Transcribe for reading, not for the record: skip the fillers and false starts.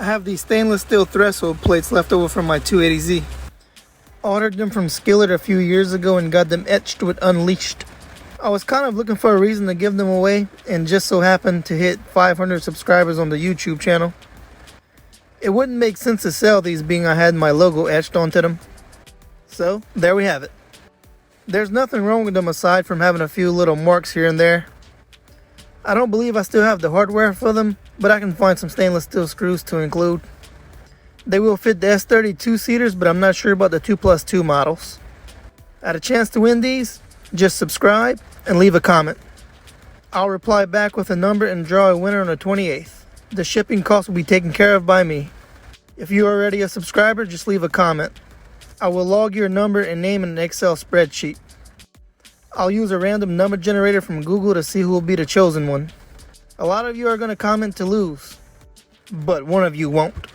I have these stainless steel threshold plates left over from my 280Z. Ordered them from Skillet a few years ago and got them etched with Unleashed. I was kind of looking for a reason to give them away and just so happened to hit 500 subscribers on the YouTube channel. It wouldn't make sense to sell these being I had my logo etched onto them. So, there we have it. There's nothing wrong with them aside from having a few little marks here and there. I don't believe I still have the hardware for them, but I can find some stainless steel screws to include. They will fit the S30 2-seaters, but I'm not sure about the 2+2 models. Had a chance to win these? Just subscribe and leave a comment. I'll reply back with a number and draw a winner on the 28th. The shipping cost will be taken care of by me. If you are already a subscriber, just leave a comment. I will log your number and name in an Excel spreadsheet. I'll use a random number generator from Google to see who will be the chosen one. A lot of you are going to comment to lose, but one of you won't.